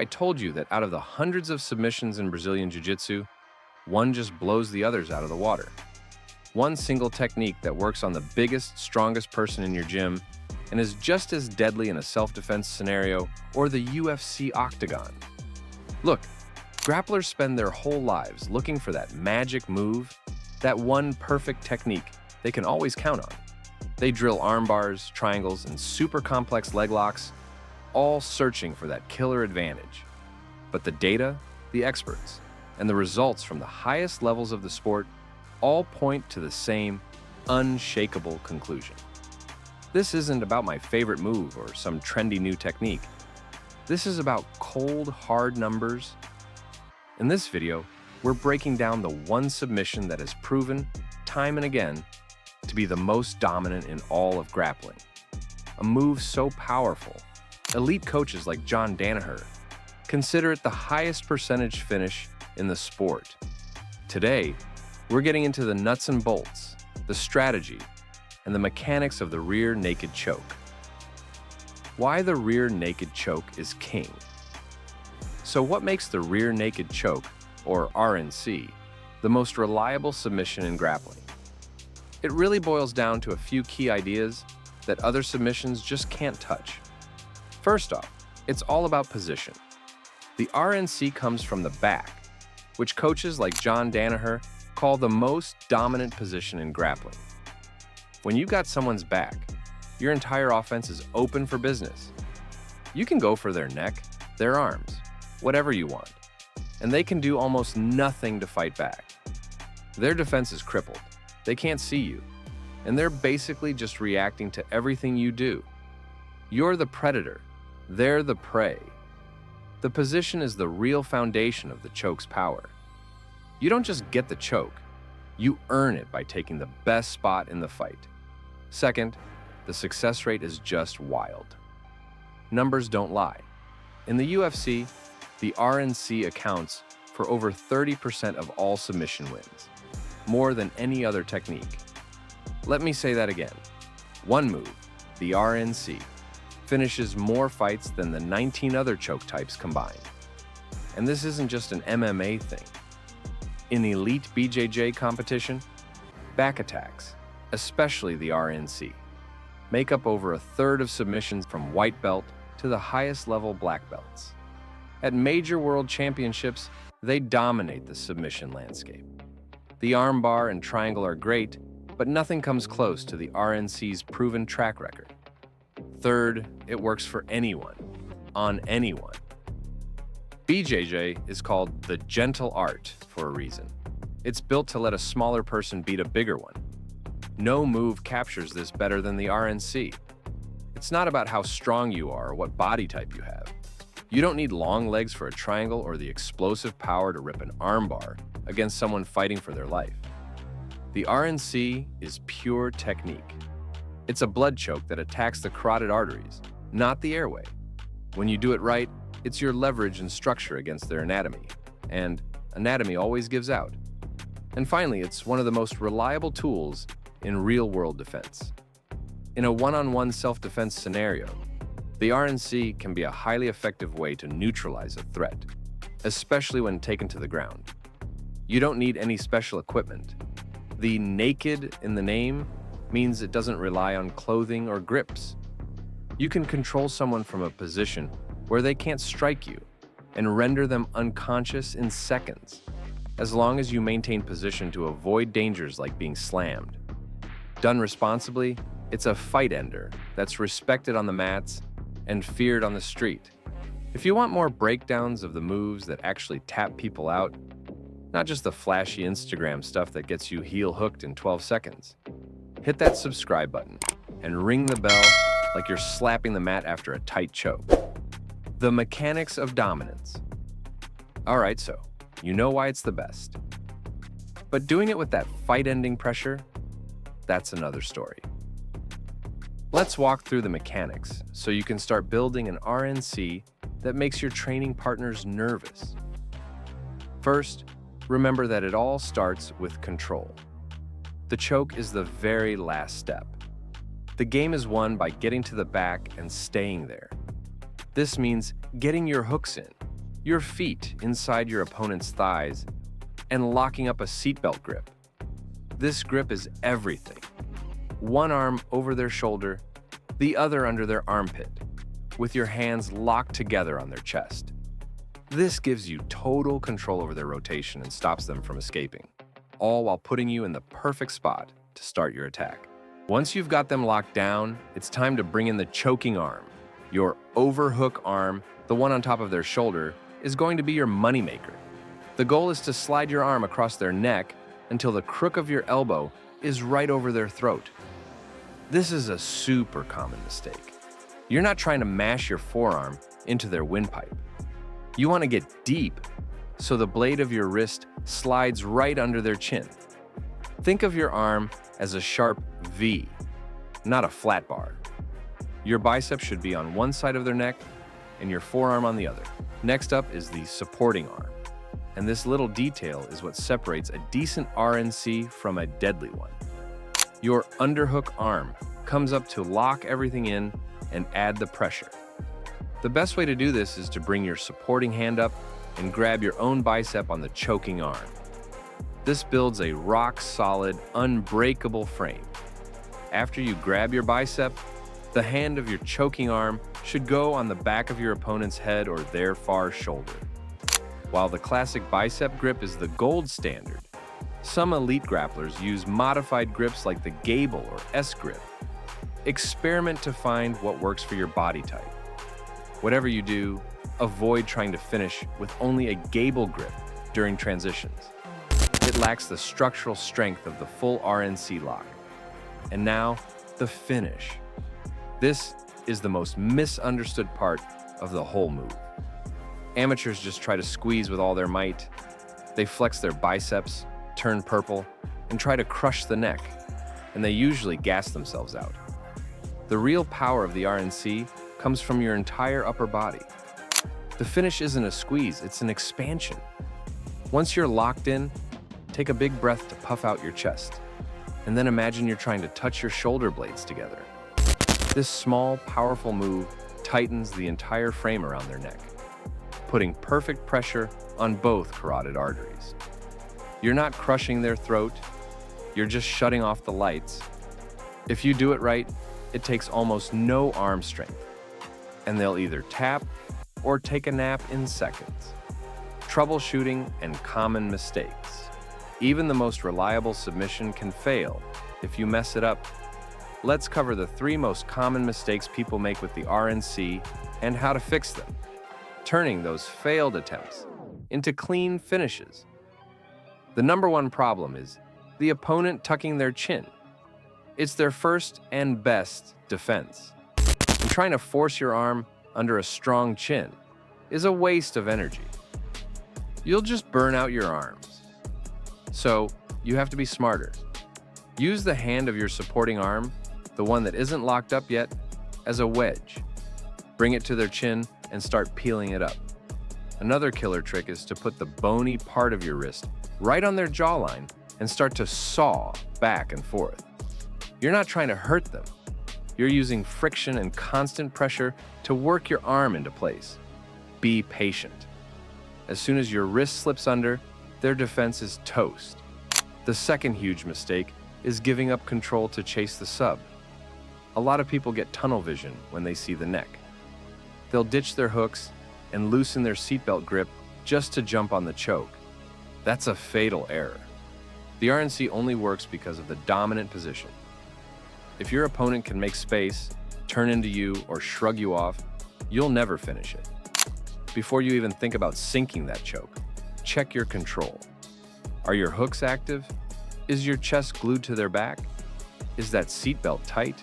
I told you that out of the hundreds of submissions in Brazilian Jiu-Jitsu, one just blows the others out of the water. One single technique that works on the biggest, strongest person in your gym and is just as deadly in a self-defense scenario or the UFC octagon. Look, grapplers spend their whole lives looking for that magic move, that one perfect technique they can always count on. They drill arm bars, triangles, and super complex leg locks, all searching for that killer advantage. But the data, the experts, and the results from the highest levels of the sport all point to the same unshakable conclusion. This isn't about my favorite move or some trendy new technique. This is about cold, hard numbers. In this video, we're breaking down the one submission that has proven, time and again, to be the most dominant in all of grappling. A move so powerful, elite coaches like John Danaher consider it the highest percentage finish in the sport. Today, we're getting into the nuts and bolts, the strategy, and the mechanics of the rear naked choke. Why the rear naked choke is king. So what makes the rear naked choke, or RNC, the most reliable submission in grappling? It really boils down to a few key ideas that other submissions just can't touch. First off, it's all about position. The RNC comes from the back, which coaches like John Danaher call the most dominant position in grappling. When you got someone's back, your entire offense is open for business. You can go for their neck, their arms, whatever you want, and they can do almost nothing to fight back. Their defense is crippled. They can't see you, and they're basically just reacting to everything you do. You're the predator. They're the prey. The position is the real foundation of the choke's power. You don't just get the choke. You earn it by taking the best spot in the fight. Second, the success rate is just wild. Numbers don't lie. In the UFC, the RNC accounts for over 30% of all submission wins, more than any other technique. Let me say that again. One move, the RNC, finishes more fights than the 19 other choke types combined. And this isn't just an MMA thing. In elite BJJ competition, back attacks, especially the RNC, make up over a third of submissions from white belt to the highest level black belts. At major world championships, they dominate the submission landscape. The armbar and triangle are great, but nothing comes close to the RNC's proven track record. Third, it works for anyone, on anyone. BJJ is called the gentle art for a reason. It's built to let a smaller person beat a bigger one. No move captures this better than the RNC. It's not about how strong you are or what body type you have. You don't need long legs for a triangle or the explosive power to rip an armbar against someone fighting for their life. The RNC is pure technique. It's a blood choke that attacks the carotid arteries, not the airway. When you do it right, it's your leverage and structure against their anatomy, and anatomy always gives out. And finally, it's one of the most reliable tools in real-world defense. In a one-on-one self-defense scenario, the RNC can be a highly effective way to neutralize a threat, especially when taken to the ground. You don't need any special equipment. The naked in the name means it doesn't rely on clothing or grips. You can control someone from a position where they can't strike you and render them unconscious in seconds, as long as you maintain position to avoid dangers like being slammed. Done responsibly, it's a fight ender that's respected on the mats and feared on the street. If you want more breakdowns of the moves that actually tap people out, not just the flashy Instagram stuff that gets you heel hooked in 12 seconds, hit that subscribe button and ring the bell like you're slapping the mat after a tight choke. The mechanics of dominance. All right, so you know why it's the best. But doing it with that fight-ending pressure, that's another story. Let's walk through the mechanics so you can start building an RNC that makes your training partners nervous. First, remember that it all starts with control. The choke is the very last step. The game is won by getting to the back and staying there. This means getting your hooks in, Your feet inside your opponent's thighs and locking up a seatbelt grip. This grip is everything. One arm over their shoulder, the other under their armpit, with your hands locked together on their chest. This gives you total control over their rotation and stops them from escaping, all while putting you in the perfect spot to start your attack. Once you've got them locked down, it's time to bring in the choking arm. Your overhook arm, the one on top of their shoulder, is going to be your moneymaker. The goal is to slide your arm across their neck until the crook of your elbow is right over their throat. This is a super common mistake. You're not trying to mash your forearm into their windpipe. You want to get deep so the blade of your wrist slides right under their chin. Think of your arm as a sharp V, not a flat bar. Your bicep should be on one side of their neck and your forearm on the other. Next up is the supporting arm. And this little detail is what separates a decent RNC from a deadly one. Your underhook arm comes up to lock everything in and add the pressure. The best way to do this is to bring your supporting hand up and grab your own bicep on the choking arm. This builds a rock-solid, unbreakable frame. After you grab your bicep, the hand of your choking arm should go on the back of your opponent's head or their far shoulder. While the classic bicep grip is the gold standard, some elite grapplers use modified grips like the Gable or S grip. Experiment to find what works for your body type. Whatever you do, avoid trying to finish with only a Gable grip during transitions. It lacks the structural strength of the full RNC lock. And now, the finish. This is the most misunderstood part of the whole move. Amateurs just try to squeeze with all their might. They flex their biceps, turn purple, and try to crush the neck, and they usually gas themselves out. The real power of the RNC comes from your entire upper body. The finish isn't a squeeze, it's an expansion. Once you're locked in, take a big breath to puff out your chest, and then imagine you're trying to touch your shoulder blades together. This small, powerful move tightens the entire frame around their neck, putting perfect pressure on both carotid arteries. You're not crushing their throat, you're just shutting off the lights. If you do it right, it takes almost no arm strength, and they'll either tap or take a nap in seconds. Troubleshooting and common mistakes. Even the most reliable submission can fail if you mess it up. Let's cover the 3 most common mistakes people make with the RNC and how to fix them, turning those failed attempts into clean finishes. The number 1 problem is the opponent tucking their chin. It's their first and best defense. And trying to force your arm under a strong chin is a waste of energy. You'll just burn out your arms. So, you have to be smarter. Use the hand of your supporting arm, the one that isn't locked up yet, as a wedge. Bring it to their chin and start peeling it up. Another killer trick is to put the bony part of your wrist right on their jawline and start to saw back and forth. You're not trying to hurt them. You're using friction and constant pressure to work your arm into place. Be patient. As soon as your wrist slips under, their defense is toast. The second huge mistake is giving up control to chase the sub. A lot of people get tunnel vision when they see the neck. They'll ditch their hooks and loosen their seatbelt grip just to jump on the choke. That's a fatal error. The RNC only works because of the dominant position. If your opponent can make space, turn into you, or shrug you off, you'll never finish it. Before you even think about sinking that choke, check your control. Are your hooks active? Is your chest glued to their back? Is that seatbelt tight?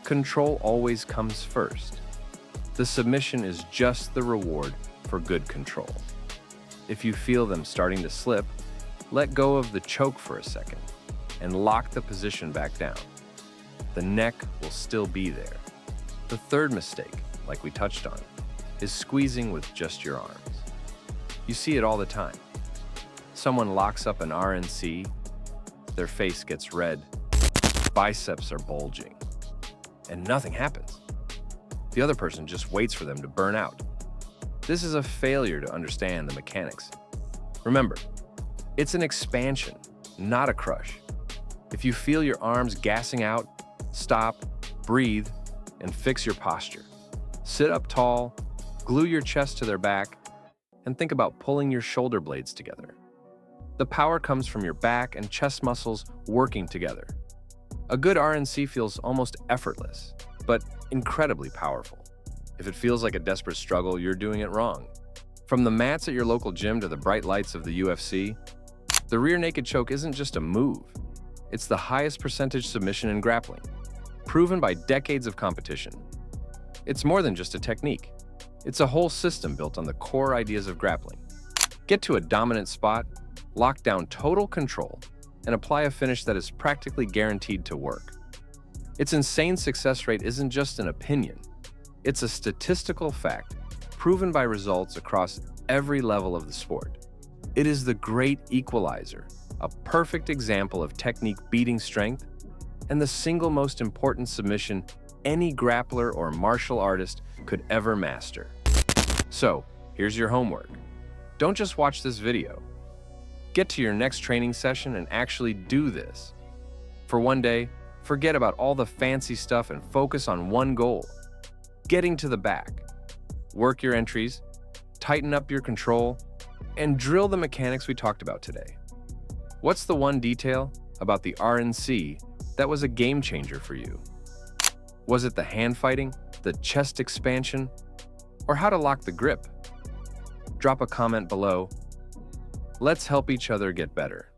Control always comes first. The submission is just the reward for good control. If you feel them starting to slip, let go of the choke for a second and lock the position back down. The neck will still be there. The third mistake, like we touched on, is squeezing with just your arms. You see it all the time. Someone locks up an RNC, their face gets red, biceps are bulging, and nothing happens. The other person just waits for them to burn out. This is a failure to understand the mechanics. Remember, it's an expansion, not a crush. If you feel your arms gassing out, stop, breathe, and fix your posture. Sit up tall, glue your chest to their back, and think about pulling your shoulder blades together. The power comes from your back and chest muscles working together. A good RNC feels almost effortless, but incredibly powerful. If it feels like a desperate struggle, you're doing it wrong. From the mats at your local gym to the bright lights of the UFC, the rear naked choke isn't just a move. It's the highest percentage submission in grappling, proven by decades of competition. It's more than just a technique. It's a whole system built on the core ideas of grappling. Get to a dominant spot, lock down total control, and apply a finish that is practically guaranteed to work. Its insane success rate isn't just an opinion. It's a statistical fact, proven by results across every level of the sport. It is the great equalizer, a perfect example of technique beating strength, and the single most important submission any grappler or martial artist could ever master. So, here's your homework. Don't just watch this video. Get to your next training session and actually do this. For one day, forget about all the fancy stuff and focus on one goal: getting to the back. Work your entries, tighten up your control, and drill the mechanics we talked about today. What's the one detail about the RNC that was a game changer for you? Was it the hand fighting, the chest expansion, or how to lock the grip? Drop a comment below. Let's help each other get better.